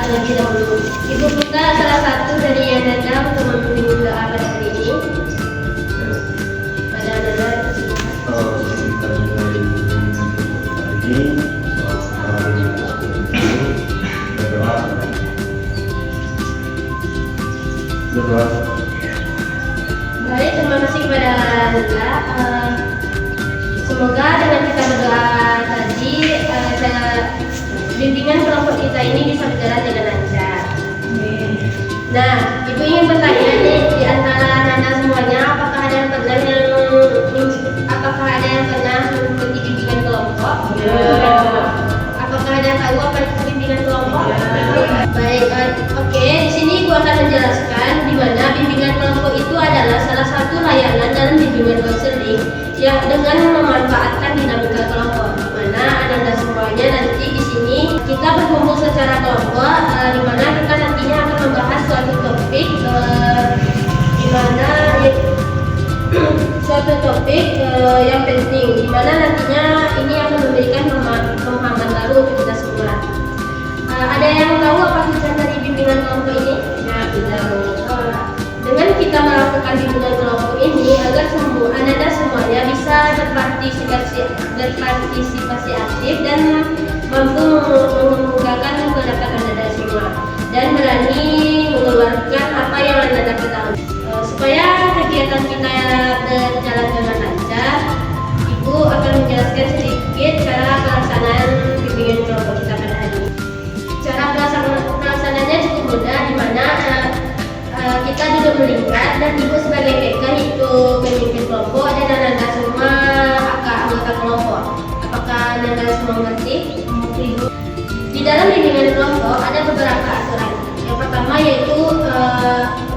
terlebih dahulu. Ibu minta salah satu dari Ananda untuk memimpin doa pada hari ini. Pada Ananda itu Kita mulai hari ini berdoa. Baik, terima kasih kepada Ananda. Semoga dengan kita berdoa tadi, bimbingan kelompok kita ini bisa berjalan dengan lancar. Nah, Ibu ingin bertanya nih, di antara Ananda semuanya, apakah ada yang pernah mengikuti bimbingan kelompok? Apakah ada yang tahu apa itu bimbingan kelompok? Baik, oke. Di sini Ibu akan menjelaskan di mana bimbingan kelompok itu adalah salah satu layanan dalam bimbingan konseling yang dengan memanfaatkan dinamika kelompok. Di mana Ananda semuanya nanti di sini kita berkumpul secara kelompok, di mana kita nantinya akan membahas suatu topik, di mana suatu topik yang penting, di mana nantinya ini akan memberikan pemahaman baru untuk kita semua. Ada yang tahu apa tujuan dari bimbingan kelompok ini? Ya, tidak. Dengan kita melakukan bimbingan kelompok ini agar Ananda semuanya bisa berpartisipasi aktif dan mampu mengungkapkan pendapat Ananda semua dan berani mengeluarkan apa yang Ananda ketahui. Supaya kegiatan kita berjalan dengan lancar, Ibu akan menjelaskan sedikit cara pelaksanaan bimbingan kelompok kita pada hari ini. Cara pelaksanaannya cukup mudah, di mana kita duduk melingkar dan Ibu sebagai PK itu pemimpin kelompok dan Ananda semua anggota kelompok. Apakah Ananda semua mengerti? Di dalam bimbingan kelompok ada beberapa aturan. Yang pertama yaitu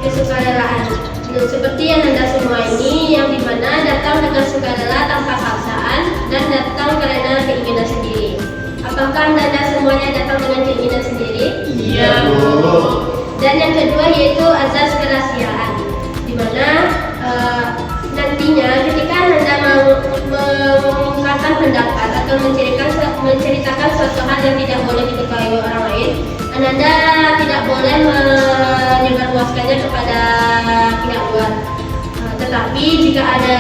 kesukarelaan. Seperti Ananda semua ini yang dimana datang dengan sukarela tanpa paksaan dan datang karena keinginan sendiri. Apakah Ananda semuanya datang dengan keinginan sendiri? Iya, Bu. Dan yang kedua yaitu azas kerahasiaan, di mana nantinya ketika Ananda mengungkapkan pendapat atau menceritakan suatu hal yang tidak boleh diketahui orang lain, Ananda tidak boleh menyebarluaskannya kepada pihak luar. Tetapi jika ada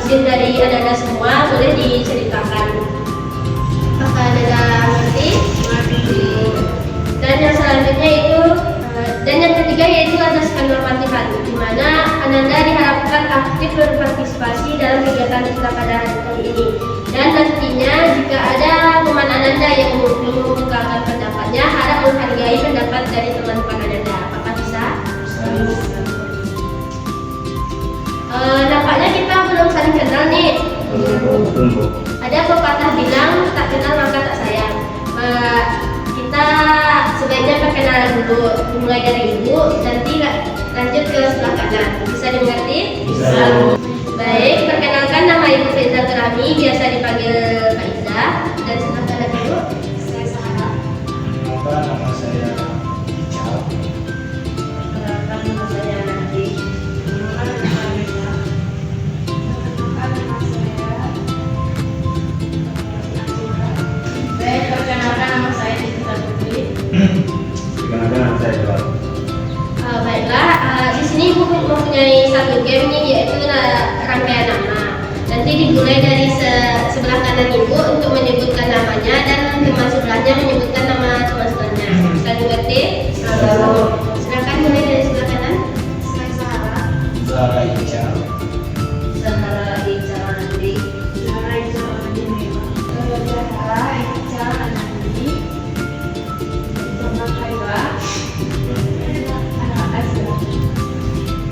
izin dari Ananda semua, boleh diceritakan. Apakah Ananda mengerti? Dan yang selanjutnya itu dan yang ketiga yaitu azas kenormatifan, di mana Ananda diharapkan aktif berpartisipasi dalam kegiatan kita pada hari ini. Dan nantinya jika ada teman Ananda yang mengungkapkan pendapatnya, harap menghargai pendapat dari teman-teman Ananda. Apakah bisa? Nampaknya kita belum saling kenal nih. Ada pepatah bilang tak kenal maka tak sayang. Kita sebaiknya perkenalan dulu, mulai dari Ibu, nanti lanjut ke sebelah kanan. Bisa dimengerti? Bisa. Baik, perkenalkan nama Ibu Faiza Turami, biasa dipanggil Faiza. Dan sebelah kanan Ibu? Saya Sarah. Nama saya Ical. Perkenalkan nama saya Nanti. Baik, perkenalkan nama saya Tita Putri. Perkenalkan nama saya Joel. Baiklah, di sini Ibu mempunyai satu game nih, yaitu rangkaian nama. Nanti dimulai dari sebelah kanan Ibu untuk menyebutkan namanya dan teman sebelahnya menyebutkan nama teman sebelahnya. Bisa dimengerti? Silakan mulai dari sebelah kanan. Saya Sarah. Zara Ical. Zahra Ical Anandi. Zahra Ical Anandi. Zahra Kaiba. Anak Azra.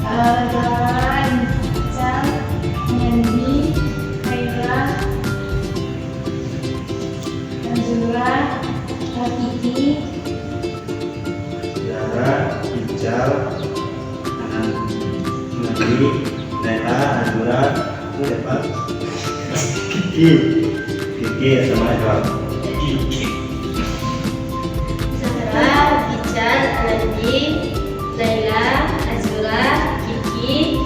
Zahra Ical Anandi. Kaiba. Azura. Hakiki. Zara Ical Anandi. Nela Azura. Siapa? Kiki sama Joel. Zahra Ical Anandi, Laila, Azura, Kiki,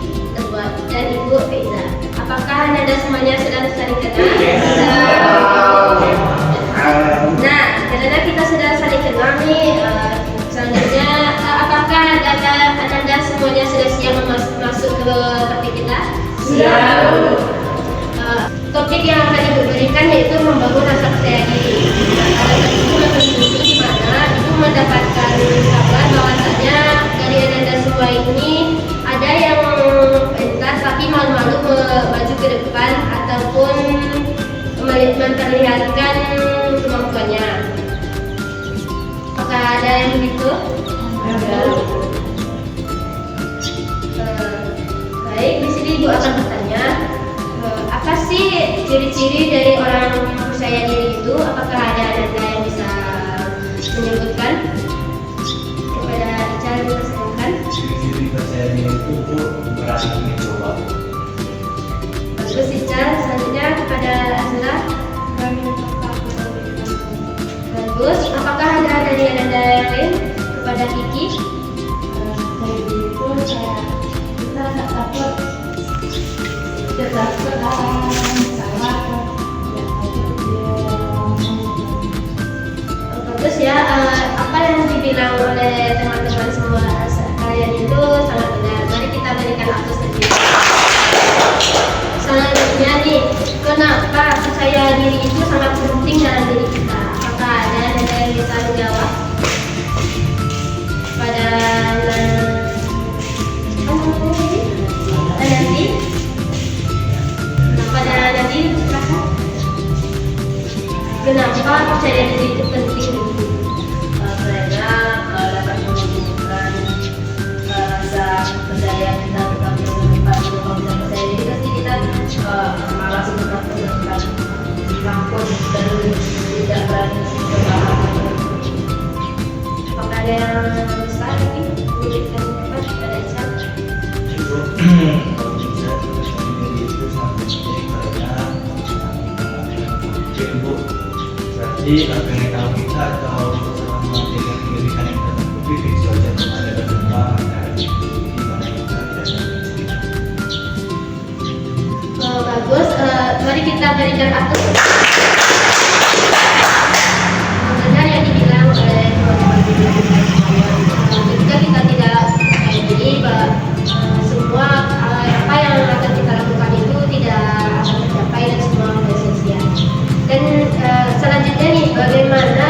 dan Ibu Faiza. Apakah Ananda semuanya sudah saling kenal? Nah, karena kita sudah saling kenal nih, Selanjutnya, apakah Anda semuanya sudah siap masuk ke topik kita? Siap. Topik yang akan Ibu berikan yaitu membangun rasa percaya diri. Ibu akan tunjuk di mana Ibu mendapatkan kabar bahwasanya dari Anda semua ini ada yang pentas tapi malu-malu maju ke depan ataupun memperlihatkan kemampuannya. Apakah ada yang begitu? Ada. Baik, di sini Ibu akan bertanya, apa sih ciri-ciri dari orang percaya diri itu? Apakah ada Anda yang bisa menyebutkan kepada Ica yang dipersilakan? Ciri-ciri percaya diri itu berani mencoba. Bagus Ica, selanjutnya kepada Azra. Kami tetap berdoa. Bagus, apakah ada dari Anda yang lain kepada Kiki? Dari itu kita nggak takut salah ya Bagus ya, apa yang dibilang oleh teman-teman semua kalian itu sangat benar. Mari kita berikan aplaus lagi. Selanjutnya nih, kenapa percaya diri itu sangat penting dalam diri kita? Apakah ada yang bisa menjawab? Pada nanti, pada nanti silakan. Kenapa percaya diri itu penting? Karena dapat menumbuhkan rasa percaya kita tetap berdepan. Kalau kita percaya diri pasti kita malas untuk melakukan takut dan tidak berani mencoba. Apakah ada yang bisa lagi memberikan pendapat kepada Ica? Kalau bisa percaya diri itu sangat penting karena ibu berarti apa yang tahu kita atau selama dengan pendidikan yang kita tempuh itu saja ada berkembang dan di mana kita tidak Bagus, mari kita berikan aplaus. Benar yang dibilang oleh ketika kita tidak percaya diri semua apa yang akan kita lakukan itu tidak akan tercapai dan semua sia-sia. Dan selanjutnya nih, bagaimana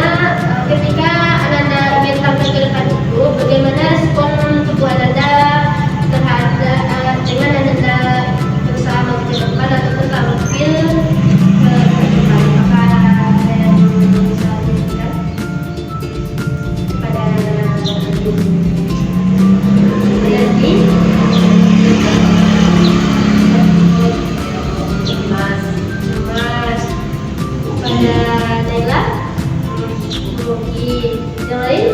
ketika Anda ingin tampil ke depan itu, bagaimana respon tubuh Anda terhadap dengan Anda berusaha maju ke depan ataupun tampil ke depan? Apakah ada yang bisa diberikan kepada Yanti? Mas, pada Naila, Roki, yang lain?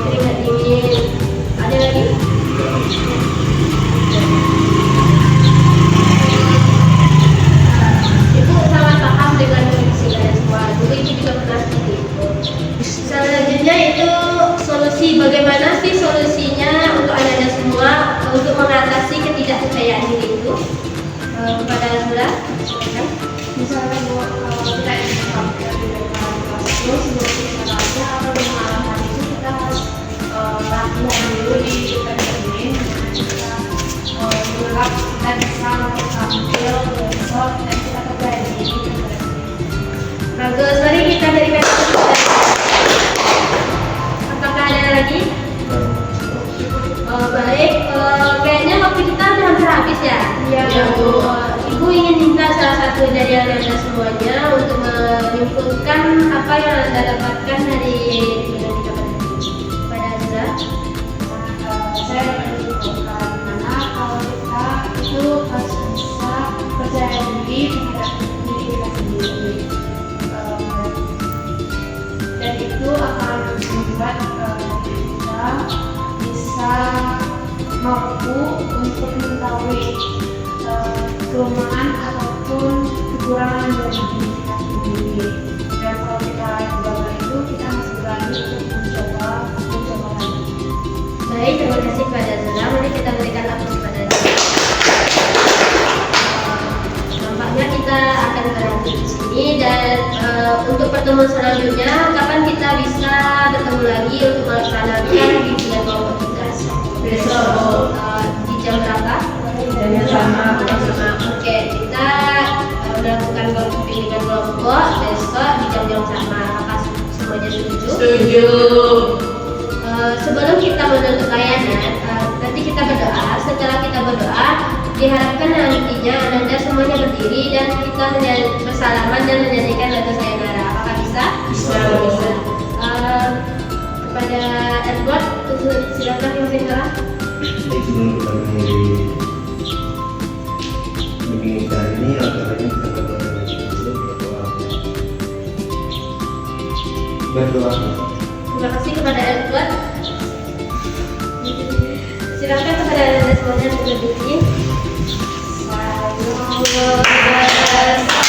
Keringat dingin, ada lagi? Ibu sangat paham dengan kondisi kalian semua. Dulu Ibu juga pernah seperti itu. Selanjutnya itu solusi. Bagaimana sih solusinya untuk Anda semua untuk mengatasi ketidakpercayaan diri itu? Kepada Azura, silakan. misalnya buat kita ingin tampil di depan kelas itu sebelum kita latihan atau di malam hari itu kita harus latihan dulu di PPD kita gelap dan bisa untuk tampil besok dan kita percaya diri. Bagus, mari kita berikan tepuk tangan. Apakah ada lagi? Baik, kayaknya waktu kita udah hampir habis ya. Iya, Bu. Ibu ingin minta salah satu dari Anda semuanya untuk menyimpulkan apa yang Anda dapatkan dari yang kita pada Azra. Saya menyimpulkan karena kalau kita itu harus bisa percaya diri terhadap diri kita sendiri. Dan itu akan membuat kita bisa mampu untuk mengetahui kelemahan ataupun kekurangan dari diri kita sendiri. Dan kalau kita gagal itu kita masih berani untuk mencoba lagi. Baik, terima kasih kepada Azra. Mari kita berikan aplaus kepada Azra. Nampaknya kita akan berhenti di sini dan untuk pertemuan selanjutnya kapan kita bisa bertemu lagi untuk bersama. Oke, kita melakukan bimbingan kelompok besok di jam yang sama. Apakah semuanya setuju? Setuju. Sebelum kita menutup layanan, nanti kita berdoa. Setelah kita berdoa, diharapkan nantinya Anda semuanya berdiri dan kita bersalaman dan menyanyikan lagu sayonara. Apakah bisa? Bisa. Kepada Edward, silakan pimpin doa. Sebelum kita mengakhiri bimbingan kita hari ini, acaranya kita berdoa. Terima kasih kepada Edward. Silakan kepada Anda semuanya untuk berdiri. Sayonara.